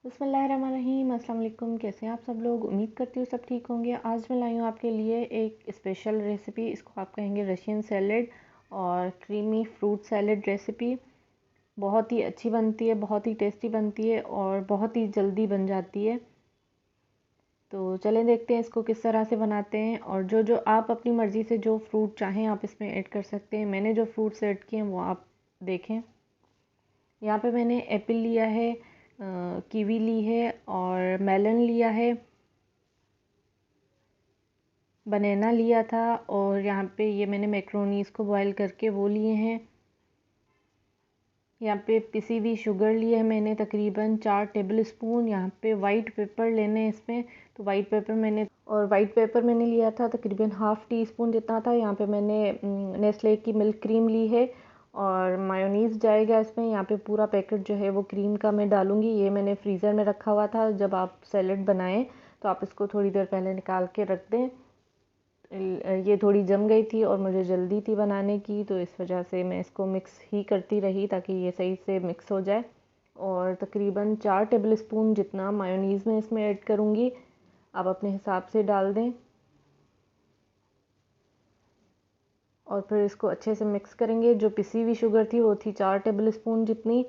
बिस्मिल्लाहिर्रहमानिर्रहीम। अस्सलाम वालेकुम। कैसे हैं आप सब लोग? उम्मीद करती हूँ सब ठीक होंगे। आज मैं लाई हूँ आपके लिए एक स्पेशल रेसिपी। इसको आप कहेंगे रशियन सैलेड और क्रीमी फ्रूट सैलेड रेसिपी। बहुत ही अच्छी बनती है, बहुत ही टेस्टी बनती है और बहुत ही जल्दी बन जाती है। तो चलें देखते हैं इसको किस तरह से बनाते हैं। और जो जो आप अपनी मर्ज़ी से जो फ्रूट चाहें आप इसमें ऐड कर सकते हैं। मैंने जो फ्रूट्स ऐड किए हैं वो आप देखें। यहाँ पे मैंने एप्पल लिया है, कीवी ली है और मेलन लिया है, बनाना लिया था और यहाँ पे ये मैंने मैक्रोनीस को बॉईल करके वो लिए हैं। यहाँ पे पिसी हुई शुगर ली है मैंने तकरीबन 4 टेबल स्पून। यहाँ पे वाइट पेपर लेने हैं इसमें, तो वाइट पेपर मैंने लिया था तकरीबन हाफ़ टी स्पून जितना था। यहाँ पे मैंने नेस्ले की मिल्क क्रीम ली है और मायोनीज़ जाएगा इसमें। यहाँ पे पूरा पैकेट जो है वो क्रीम का मैं डालूँगी। ये मैंने फ्रीज़र में रखा हुआ था। जब आप सैलेड बनाएं तो आप इसको थोड़ी देर पहले निकाल के रख दें। ये थोड़ी जम गई थी और मुझे जल्दी थी बनाने की, तो इस वजह से मैं इसको मिक्स ही करती रही ताकि ये सही से मिक्स हो जाए। और तकरीबन 4 टेबल स्पून जितना मायोनीज़ में इसमें ऐड करूँगी, आप अपने हिसाब से डाल दें। और फिर इसको अच्छे से मिक्स करेंगे। जो पिसी हुई शुगर थी वो थी 4 टेबल स्पून जितनी।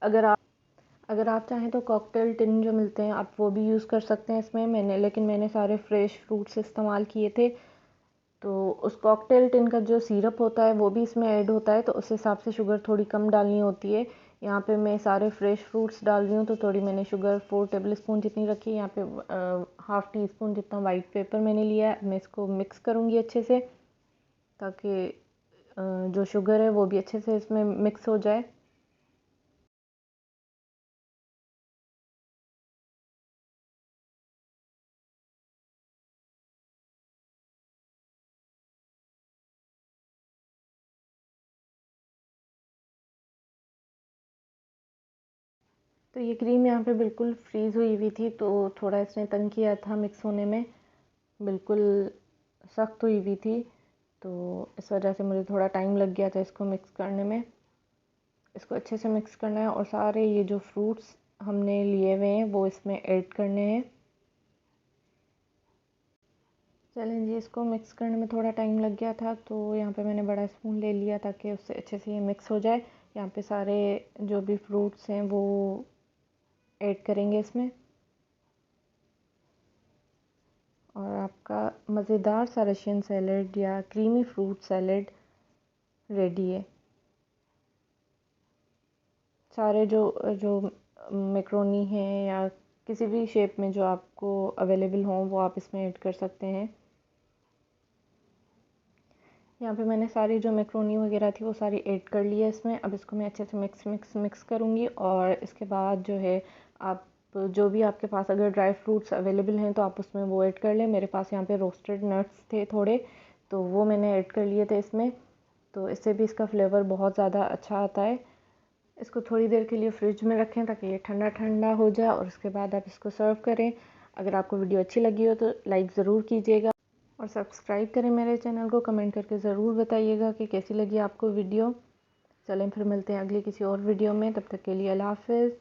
अगर आप चाहें तो कॉकटेल टिन जो मिलते हैं आप वो भी यूज़ कर सकते हैं इसमें। लेकिन मैंने सारे फ्रेश फ्रूट्स इस्तेमाल किए थे, तो उस कॉकटेल टिन का जो सिरप होता है वो भी इसमें ऐड होता है, तो उस हिसाब से शुगर थोड़ी कम डालनी होती है। यहाँ पे मैं सारे फ्रेश फ्रूट्स डाल रही हूँ तो थोड़ी मैंने शुगर 4 टेबल स्पून जितनी रखी है। यहाँ पे हाफ़ टी स्पून जितना वाइट पेपर मैंने लिया है। मैं इसको मिक्स करूँगी अच्छे से ताकि जो शुगर है वो भी अच्छे से इसमें मिक्स हो जाए। तो ये क्रीम यहाँ पे बिल्कुल फ्रीज़ हुई हुई थी, तो थोड़ा इसने तंग किया था मिक्स होने में, बिल्कुल सख्त हुई हुई थी, तो इस वजह से मुझे थोड़ा टाइम लग गया था इसको मिक्स करने में। इसको अच्छे से मिक्स करना है और सारे ये जो फ्रूट्स हमने लिए हुए हैं वो इसमें ऐड करने हैं। चलें जी, इसको मिक्स करने में थोड़ा टाइम लग गया था, तो यहाँ पे मैंने बड़ा स्पून ले लिया ताकि उससे अच्छे से ये मिक्स हो जाए। यहाँ पे सारे जो भी फ्रूट्स हैं वो ऐड करेंगे इसमें और आपका मज़ेदार सा रशियन सैलेड या क्रीमी फ्रूट सैलेड रेडी है। सारे जो जो मैक्रोनी है या किसी भी शेप में जो आपको अवेलेबल हो वो आप इसमें ऐड कर सकते हैं। यहाँ पे मैंने सारी जो मैक्रोनी वगैरह थी वो सारी ऐड कर ली है इसमें। अब इसको मैं अच्छे से मिक्स करूँगी और इसके बाद जो है आप जो भी आपके पास अगर ड्राई फ्रूट्स अवेलेबल हैं तो आप उसमें वो ऐड कर लें। मेरे पास यहाँ पे रोस्टेड नट्स थे थोड़े, तो वो मैंने ऐड कर लिए थे इसमें, तो इससे भी इसका फ्लेवर बहुत ज़्यादा अच्छा आता है। इसको थोड़ी देर के लिए फ्रिज में रखें ताकि ये ठंडा ठंडा हो जाए और उसके बाद आप इसको सर्व करें। अगर आपको वीडियो अच्छी लगी हो तो लाइक ज़रूर कीजिएगा और सब्सक्राइब करें मेरे चैनल को। कमेंट करके ज़रूर बताइएगा कि कैसी लगी आपको वीडियो। चलें फिर मिलते हैं अगली किसी और वीडियो में, तब तक के लिए अल्लाह हाफ़िज़।